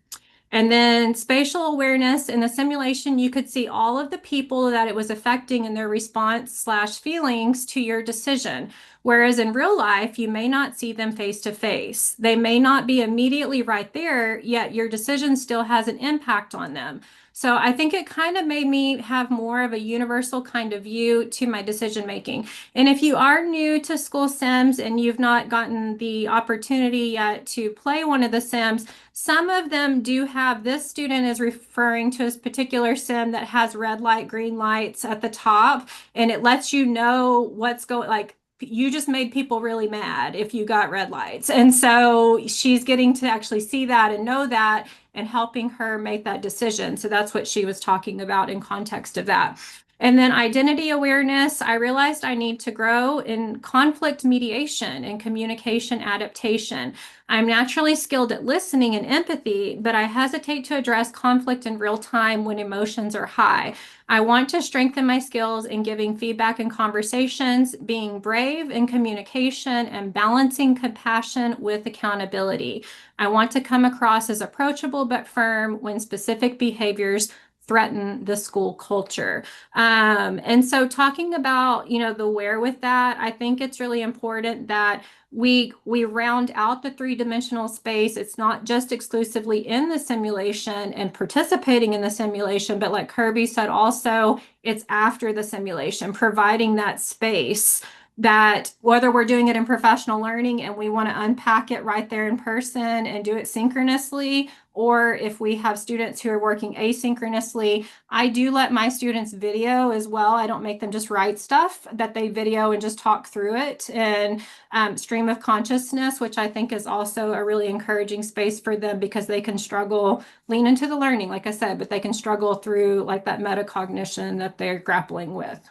And then spatial awareness in the simulation, you could see all of the people that it was affecting in their response/feelings to your decision. Whereas in real life, you may not see them face to face. They may not be immediately right there, yet your decision still has an impact on them. So I think it kind of made me have more of a universal kind of view to my decision making. And if you are new to School Sims and you've not gotten the opportunity yet to play one of the Sims, some of them do have, this student is referring to a particular sim that has red light, green lights at the top, and it lets you know what's going, like, you just made people really mad if you got red lights. And so she's getting to actually see that and know that and helping her make that decision. So that's what she was talking about in context of that. And then identity awareness, I realized I need to grow in conflict mediation and communication adaptation. I'm naturally skilled at listening and empathy, but I hesitate to address conflict in real time when emotions are high. I want to strengthen my skills in giving feedback in conversations, being brave in communication, and balancing compassion with accountability. I want to come across as approachable but firm when specific behaviors threaten the school culture. And so talking about, the where with that, I think it's really important that we round out the three-dimensional space. It's not just exclusively in the simulation and participating in the simulation, but like Kirby said, also it's after the simulation, providing that space that whether we're doing it in professional learning and we want to unpack it right there in person and do it synchronously, or if we have students who are working asynchronously, I do let my students video as well. I don't make them just write stuff, that they video and just talk through it, and stream of consciousness, which I think is also a really encouraging space for them, because they can struggle, lean into the learning, like I said, but they can struggle through like that metacognition that they're grappling with.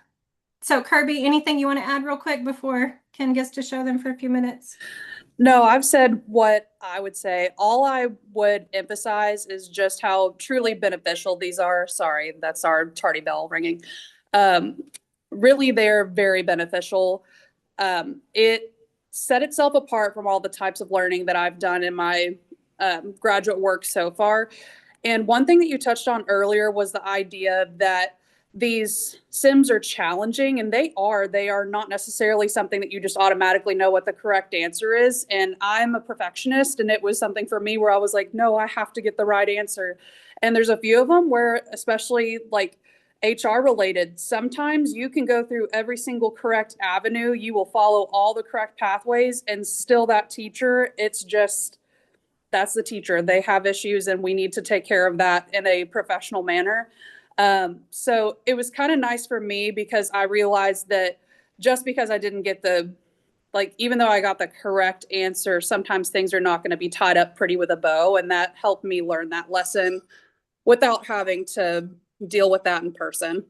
So Kirby, anything you want to add real quick before Ken gets to show them for a few minutes? No, I've said what I would say. All I would emphasize is just how truly beneficial these are. Sorry, that's our tardy bell ringing. Really, they're very beneficial. It set itself apart from all the types of learning that I've done in my graduate work so far. And one thing that you touched on earlier was the idea that these sims are challenging, and they are not necessarily something that you just automatically know what the correct answer is. And I'm a perfectionist, and it was something for me where I was like, no, I have to get the right answer. And there's a few of them where, especially like HR related, sometimes you can go through every single correct avenue, you will follow all the correct pathways, and still that teacher, it's just, that's the teacher. They have issues, and we need to take care of that in a professional manner. So it was kind of nice for me, because I realized that just because I didn't get even though I got the correct answer, sometimes things are not going to be tied up pretty with a bow. And that helped me learn that lesson without having to deal with that in person.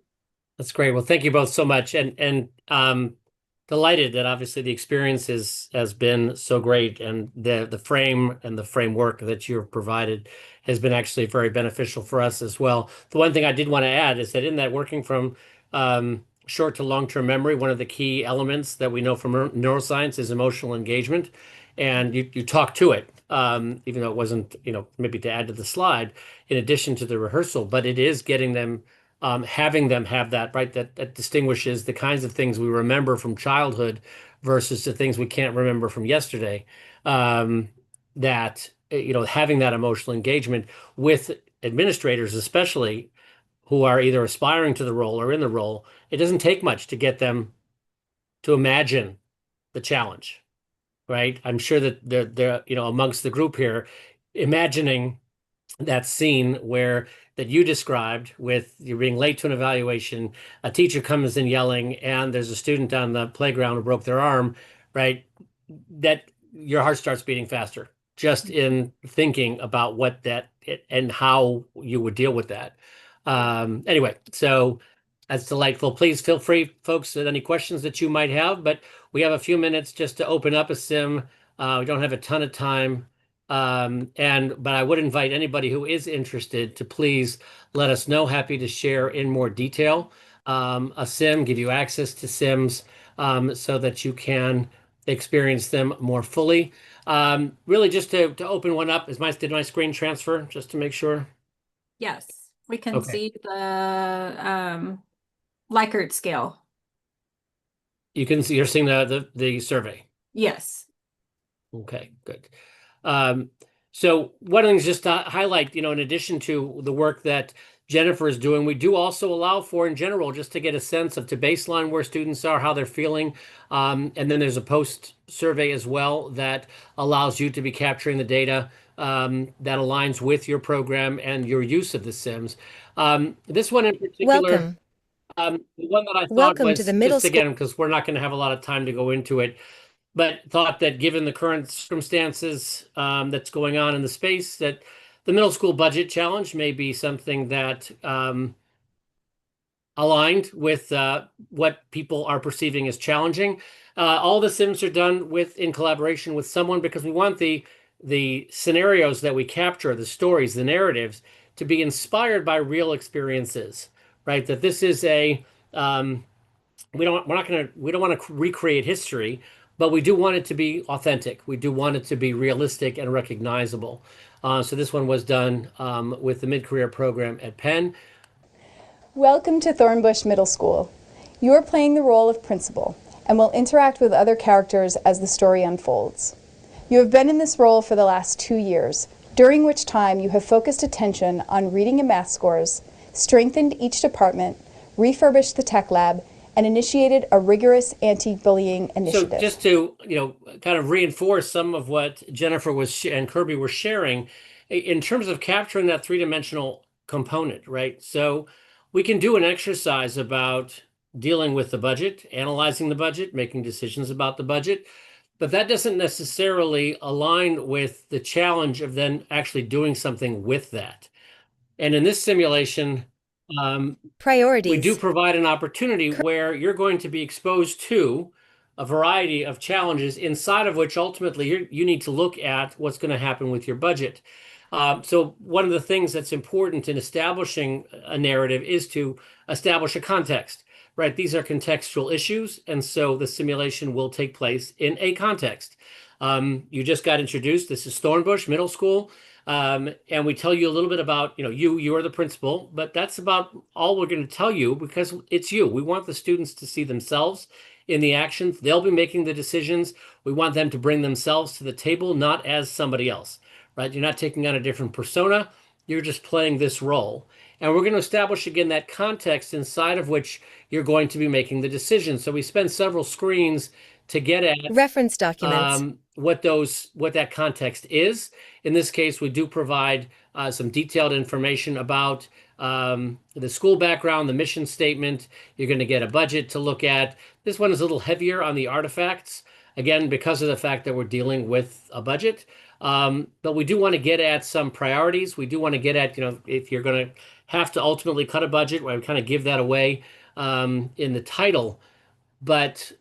That's great. Well, thank you both so much. And delighted that obviously the experience has been so great, and the frame and the framework that you've provided has been actually very beneficial for us as well. The one thing I did want to add is that in that working from short to long-term memory, one of the key elements that we know from neuroscience is emotional engagement. And you talk to it, even though it wasn't, maybe to add to the slide, in addition to the rehearsal, but it is getting them, having them have that, right, that distinguishes the kinds of things we remember from childhood versus the things we can't remember from yesterday. That, having that emotional engagement with administrators, especially who are either aspiring to the role or in the role, it doesn't take much to get them to imagine the challenge, right? I'm sure that they're amongst the group here, imagining that scene that you described, with you being late to an evaluation, a teacher comes in yelling, and there's a student on the playground who broke their arm, right? That your heart starts beating faster just in thinking about and how you would deal with that. Anyway, so that's delightful. Please feel free, folks, with any questions that you might have, but we have a few minutes just to open up a sim. We don't have a ton of time. But I would invite anybody who is interested to please let us know. Happy to share in more detail a sim, give you access to sims, so that you can experience them more fully. Really just to open one up, did my screen transfer just to make sure? Yes, we can Okay. see the Likert scale. You can see, you're seeing the survey. Yes. Okay, good. So one of the things just to highlight, in addition to the work that Jennifer is doing, we do also allow for, in general, just to get a sense to baseline where students are, how they're feeling. And then there's a post survey as well that allows you to be capturing the data that aligns with your program and your use of the Sims. This one in particular, Welcome. the one that I thought Welcome was, to the middle just again, because we're not going to have a lot of time to go into it, but thought that given the current circumstances that's going on in the space, that the middle school budget challenge may be something that aligned with what people are perceiving as challenging. All the Sims are done in collaboration with someone, because we want the scenarios that we capture, the stories, the narratives, to be inspired by real experiences, right? That this is we don't want to recreate history, but we do want it to be authentic. We do want it to be realistic and recognizable. So this one was done with the mid-career program at Penn. Welcome to Thornbush Middle School. You are playing the role of principal and will interact with other characters as the story unfolds. You have been in this role for the last 2 years, during which time you have focused attention on reading and math scores, strengthened each department, refurbished the tech lab, and initiated a rigorous anti-bullying So initiative. just to, kind of reinforce some of what Jennifer and Kirby were sharing in terms of capturing that three-dimensional component, right? So we can do an exercise about dealing with the budget, analyzing the budget, making decisions about the budget, but that doesn't necessarily align with the challenge of then actually doing something with that. And in this simulation, we do Priorities. provide an opportunity where you're going to be exposed to a variety of challenges, inside of which ultimately you need to look at what's going to happen with your budget. So one of the things that's important in establishing a narrative is to establish a context, right? These are contextual issues, and so the simulation will take place in a context. You just got introduced. This is Thornbush Middle School. And we tell you a little bit about, you are the principal, but that's about all we're going to tell you because it's you. We want the students to see themselves in the actions. They'll be making the decisions. We want them to bring themselves to the table, not as somebody else, right? You're not taking on a different persona. You're just playing this role. And we're going to establish, again, that context inside of which you're going to be making the decision. So we spend several screens to get at Reference documents. what that context is. In this case, we do provide some detailed information about the school background, the mission statement. You're going to get a budget to look at. This one is a little heavier on the artifacts, again, because of the fact that we're dealing with a budget. But we do want to get at some priorities. We do want to get at, if you're going to have to ultimately cut a budget, we kind of give that away in the title. But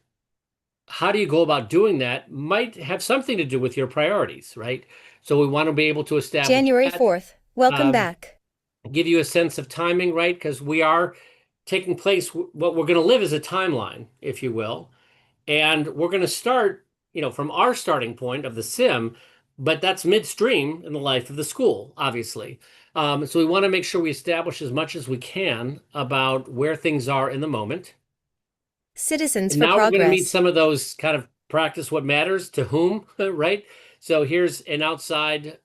how do you go about doing that might have something to do with your priorities, right? So we want to be able to establish January that, 4th. Welcome back. give you a sense of timing, right? Because we are taking place, what we're going to live is a timeline, if you will. And we're going to start, from our starting point of the sim, but that's midstream in the life of the school, obviously. So we want to make sure we establish as much as we can about where things are in the moment. Citizens And for now we're going to meet Progress. some of those kind of practice what matters to whom, right? So here's an outside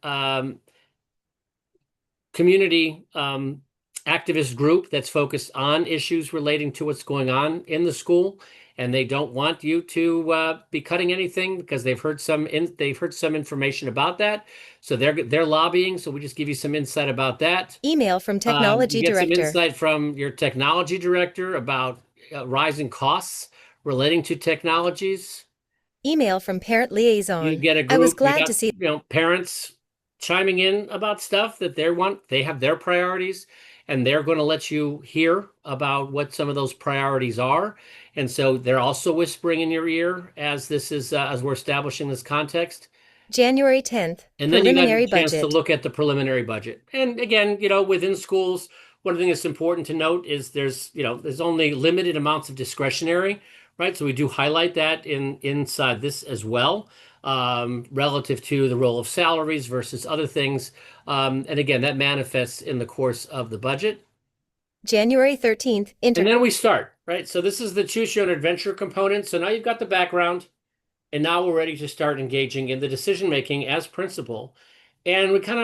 community activist group that's focused on issues relating to what's going on in the school, and they don't want you to be cutting anything because they've heard some information about that. So they're lobbying. So we just give you some insight about that. Email from Technology You get some Director. insight from your technology director about rising costs relating to technologies. Email from Parent You Liaison. get a group. I was you glad got, to see. Parents chiming in about stuff that they have their priorities, and they're going to let you hear about what some of those priorities are. And so they're also whispering in your ear as we're establishing this context. January 10th. And then you got Preliminary a chance to budget. look at the preliminary budget. And again, within schools, one thing that's important to note is there's only limited amounts of discretionary, right? So we do highlight that inside this as well, relative to the role of salaries versus other things. And again, that manifests in the course of the budget. January 13th. And then we start, right? So this is the choose your own adventure component. So now you've got the background, and now we're ready to start engaging in the decision-making as principal. And we kind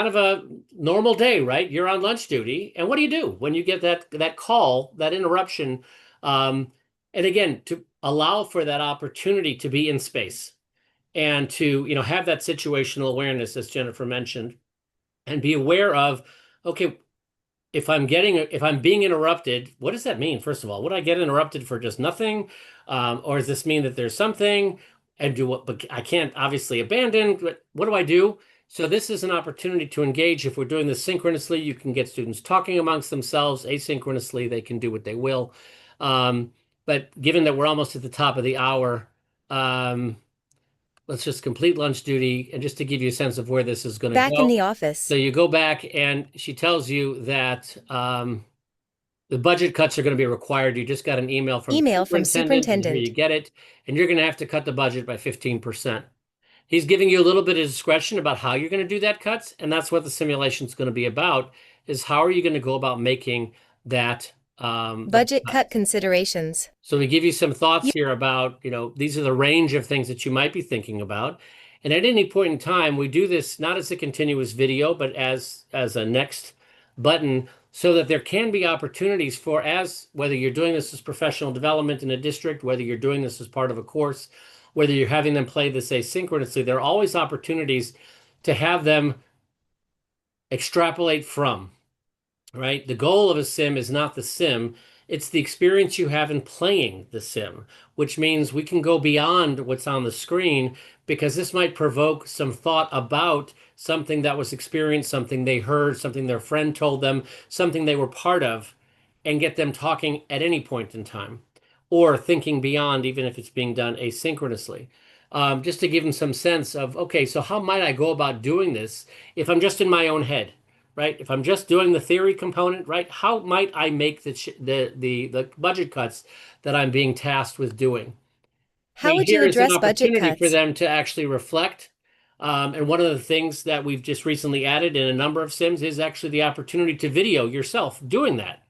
of a normal day, right? You're on lunch duty. And what do you do when you get that call, that interruption? And again, to allow for that opportunity to be in space and to, have that situational awareness, as Jennifer mentioned, and be aware of, okay, if I'm being interrupted, what does that mean? First of all, would I get interrupted for just nothing? Or does this mean that there's something but I can't obviously abandon, but what do I do? So this is an opportunity to engage. If we're doing this synchronously, you can get students talking amongst themselves. Asynchronously, they can do what they will. But given that we're almost at the top of the hour, let's just complete lunch duty. And just to give you a sense of where this is going to go. Back in the office. So you go back and she tells you that the budget cuts are going to be required. You just got an email from superintendent. Here you get it. And you're going to have to cut the budget by 15%. He's giving you a little bit of discretion about how you're going to do that cuts. And that's what the simulation is going to be about, is how are you going to go about making that budget cut considerations. So we give you some thoughts here about, these are the range of things that you might be thinking about. And at any point in time, we do this not as a continuous video, but as a next button so that there can be opportunities for, as whether you're doing this as professional development in a district, whether you're doing this as part of a course, whether you're having them play this asynchronously, there are always opportunities to have them extrapolate from, right? The goal of a sim is not the sim, it's the experience you have in playing the sim, which means we can go beyond what's on the screen because this might provoke some thought about something that was experienced, something they heard, something their friend told them, something they were part of, and get them talking at any point in time or thinking beyond, even if it's being done asynchronously. Just to give them some sense of, okay, so how might I go about doing this if I'm just in my own head? Right? If I'm just doing the theory component, right? How might I make the budget cuts that I'm being tasked with doing? How would you Here is an address budget opportunity for cuts? them to actually reflect. And one of the things that we've just recently added in a number of sims is actually the opportunity to video yourself doing that.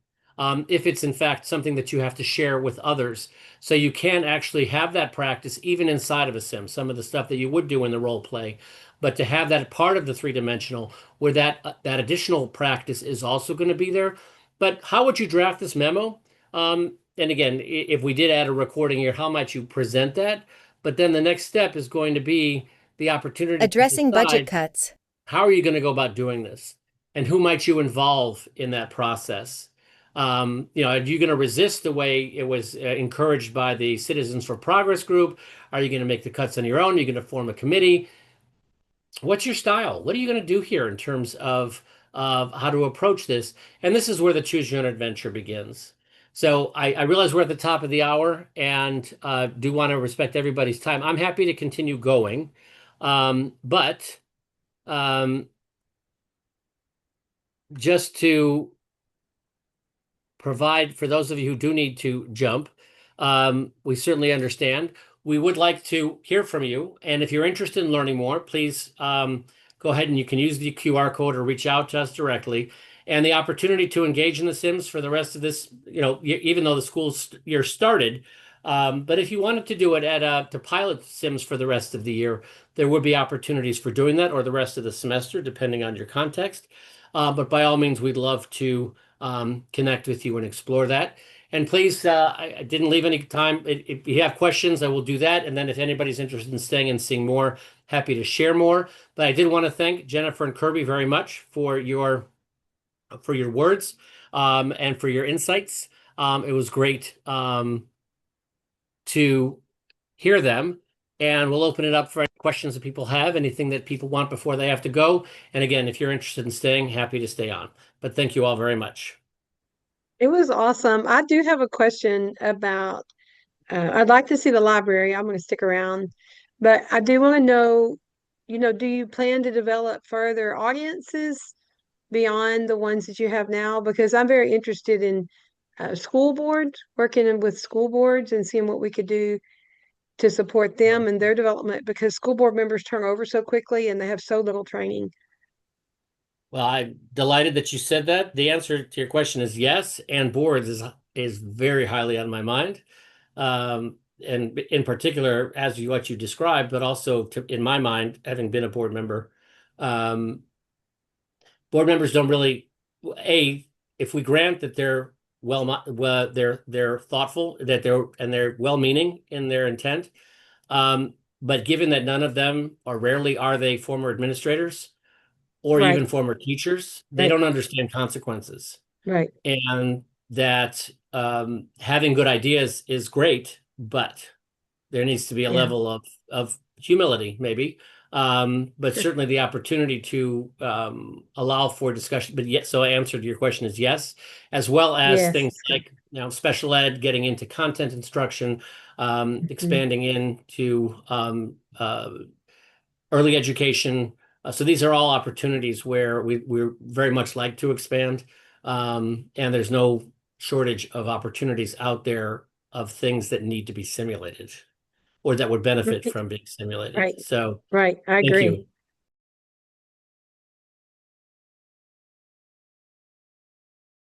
If it's in fact something that you have to share with others. So you can actually have that practice even inside of a sim, some of the stuff that you would do in the role play, but to have that part of the three-dimensional where that additional practice is also going to be there. But how would you draft this memo? And again, if we did add a recording here, how might you present that? But then the next step is going to be the opportunity to Addressing budget decide cuts. how are you going to go about doing this? And who might you involve in that process? Are you going to resist the way it was encouraged by the Citizens for Progress group? Are you going to make the cuts on your own? Are you going to form a committee? What's your style? What are you going to do here in terms of how to approach this? And this is where the choose your own adventure begins. So I realize we're at the top of the hour and do want to respect everybody's time. I'm happy to continue going, but just to provide for those of you who do need to jump, we certainly understand. We would like to hear from you. And if you're interested in learning more, please go ahead and you can use the QR code or reach out to us directly. And the opportunity to engage in the Sims for the rest of this, even though the school year started, but if you wanted to do it to pilot Sims for the rest of the year, there would be opportunities for doing that or the rest of the semester, depending on your context. But by all means, we'd love to connect with you and explore that. And please, I didn't leave any time. If you have questions, I will do that. And then if anybody's interested in staying and seeing more, happy to share more. But I did want to thank Jennifer and Kirby very much for your words and for your insights. It was great to hear them. And we'll open it up for any questions that people have, anything that people want before they have to go. And again, if you're interested in staying, happy to stay on. But thank you all very much. It was awesome. I do have a question about, I'd like to see the library. I'm going to stick around, but I do want to know, do you plan to develop further audiences beyond the ones that you have now? Because I'm very interested in school boards, working with school boards and seeing what we could do to support them and their development because school board members turn over so quickly and they have so little training. Well, I'm delighted that you said that. The answer to your question is yes, and boards is very highly on my mind. And in particular, what you described, but also in my mind, having been a board member, board members don't really, if we grant that they're they're thoughtful, that they're well-meaning in their intent, but given that none of them, or rarely are they former administrators, or Right. even former teachers, they Right. don't understand consequences. Right. And that having good ideas is great, but there needs to be a level of humility, maybe. But certainly the opportunity to allow for discussion. But yet, so I answered your question is yes, as well as things like special ed, getting into content instruction, expanding into early education. So these are all opportunities where we're very much like to expand. And there's no shortage of opportunities out there of things that need to be simulated or that would benefit from being simulated. Right. So Right. I thank agree. you.